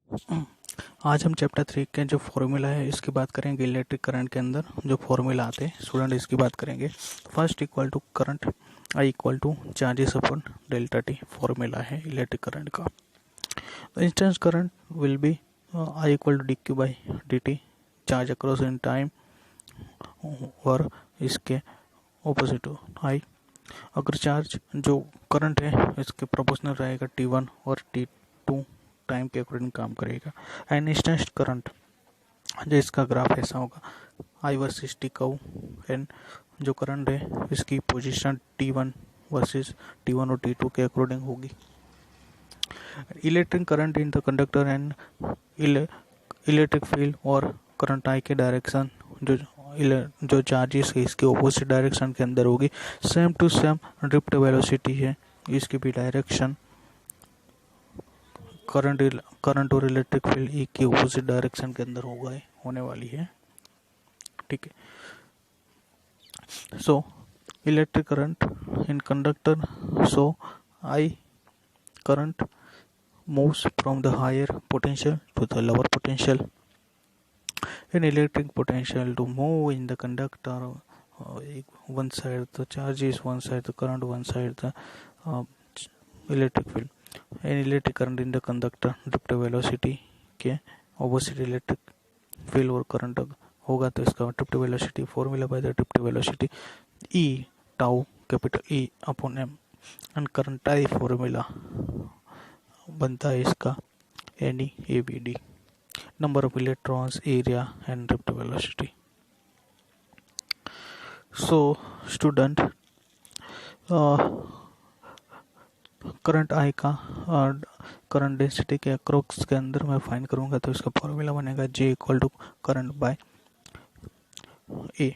आज हम चैप्टर 3 के जो फॉर्मूला है इसकी बात करेंगे। इलेक्ट्रिक करंट के अंदर जो फॉर्मूला आते हैं स्टूडेंट इसकी बात करेंगे। First equal to current I equal to charges upon delta T formula है इलेक्ट्रिक करंट का। Instance current will be I equal to D Q by D T charge across in time और इसके opposite आई। अगर charge जो current है इसके proportional रहेगा T1 और T2 टाइम के अकॉर्डिंग काम करेगा। एंड इंस्टेंट करंट जो इसका ग्राफ ऐसा होगा आई वर्सेस टी कर्व एंड जो करंट है इसकी पोजीशन T1 वर्सेस T1 और T2 के अकॉर्डिंग होगी। Electric current in the conductor and electric field और करंट आई के डायरेक्शन जो चार्जेस है इसके ऑपोजिट डायरेक्शन के अंदर होगी। Same to same drift velocity है, इसकी भी डायरेक्शन करंट और इलेक्ट्रिक फील्ड ई की ऑपोजिट डायरेक्शन के अंदर होने वाली है। ठीक है। So electric current in conductor, so I current moves from the higher potential to the lower potential. In electric potential to move in the conductor, one side the charge is one side the current, one side the electric field. In electric current in the conductor drift velocity के opposite electric field और current होगा तो इसका drift velocity formula by the drift velocity E tau capital E upon M and current I formula बनता है इसका NEABD, number of electrons, area and drift velocity. So student current I का current density के across के अंदर मैं find करूंगा तो इसका फॉर्मूला बनेगा J equal to current by A.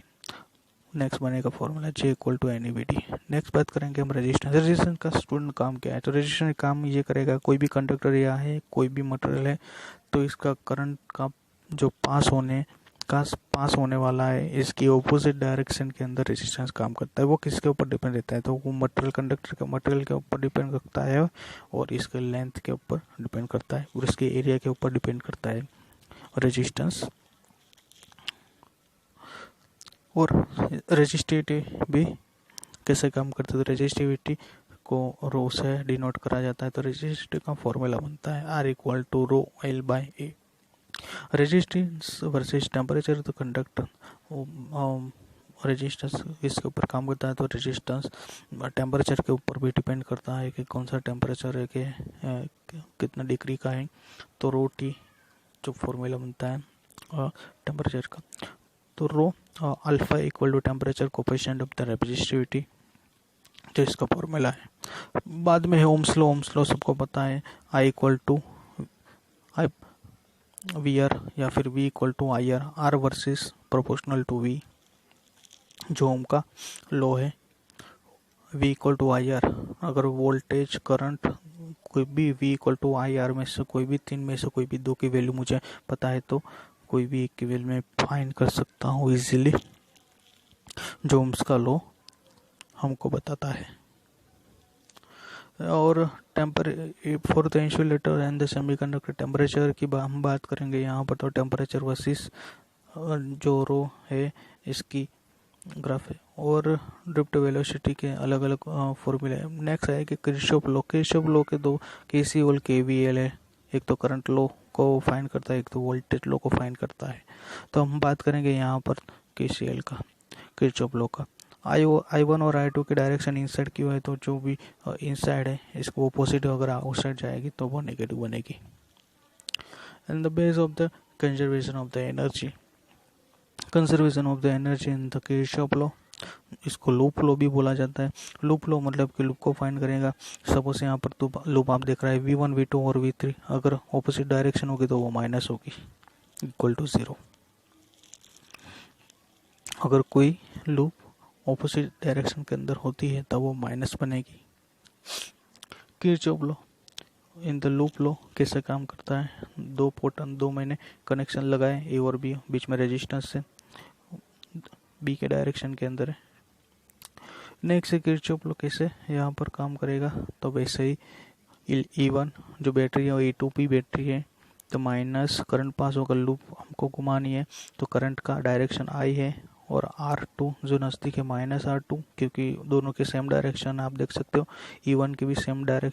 Next बनेगा formula J equal to NEBD। Next बात करेंगे हम रेजिस्टेंस का। स्टूडेंट काम क्या है तो रेजिस्टेंस काम ये करेगा, कोई भी कंडक्टर या है कोई भी मटेरियल है तो इसका करंट का जो पास होने वाला है इसकी ऑपोजिट डायरेक्शन के अंदर रेजिस्टेंस काम करता है। वो किसके ऊपर डिपेंड रहता है तो वो मटेरियल के ऊपर डिपेंड करता है और इसके लेंथ के ऊपर डिपेंड करता है और इसके एरिया के ऊपर डिपेंड करता है रेजिस्टेंस। और रेजिस्टिविटी भी कैसे काम करते हैं तो रेजिस्टिविटी को रो से डिनोट करा जाता है तो रेजिस्टिविटी का फॉर्मूला बनता है R equal to rho L by A. Resistance versus temperature तो कंडक्टर रेजिस्टेंस इसके ऊपर काम करता है तो रेजिस्टेंस टेम्परेचर के ऊपर भी डिपेंड करता है कि कौन सा टेम्परेचर है कि कितना डिग्री का है तो रो टी जो फॉर्मूला बनता है टेम्परेचर का तो rho alpha equal to temperature coefficient of the resistivity जो इसका फॉर्मूला है। बाद में है ओम्स लॉ सबको पता है I equal to I V R या फिर V equal to I R versus proportional to V जो ओम का लॉ है। V equal to I R, अगर वोल्टेज करंट कोई भी V equal to I R में से कोई भी तीन में से कोई भी दो की वैल्यू मुझे पता है तो कोई भी एक की वैल्यू में फाइंड कर सकता हूँ इजीली, जो ओम्स का लॉ हमको बताता है। और for the insulator and the semiconductor temperature की हम बात करेंगे यहाँ पर तो टेम्परेचर वर्सेस जो रो है इसकी ग्राफ है और ड्रिफ्ट वेलोसिटी के अलग अलग फॉर्मूले है। नेक्स्ट है कि किरचॉफ लॉ के दो KCL और KVL है, एक तो करंट लॉ को फाइंड करता है एक तो वोल्टेज लॉ को फाइंड करता है। तो हम बात करेंगे यहाँ पर KCL का, किरचॉफ लॉ का। I1 और I2 की डायरेक्शन इनसाइड की है तो जो भी इनसाइड है इसको ऑपोजिट अगर आउटसाइड जाएगी तो वो नेगेटिव बनेगी। And the base of the conservation of the energy in the Kirchhoff law, इसको लूप लॉ भी बोला जाता है। लूप लॉ मतलब कि लूप को फाइंड करेगा। सपोज यहाँ पर तो लूप आप देख रहा है V1 V2 और V3, अगर ऑपोजिट डायरेक्शन होगी तो वो माइनस होगी इक्वल टू 0। अगर कोई लूप ऑपोजिट डायरेक्शन के अंदर होती है तब वो माइनस बनेगी। Kirchhoff law in the loop law कैसे काम करता है, दो मैंने कनेक्शन लगाए A और B, बीच में रेजिस्टेंस है B के डायरेक्शन के अंदर है। नेक्स्ट किरचॉफ लॉ कैसे यहाँ पर काम करेगा तो वैसे ही E1 जो बैटरी है और E2 भी बैटरी है तो माइनस करंट पास होकर लूप हमको घुमानी है, तो करंट का डायरेक्शन आई है और R2 जो नज़दीक है -R2, क्योंकि दोनों के सेम डायरेक्शन आप देख सकते हो, E1 की भी सेम डायरेक्शन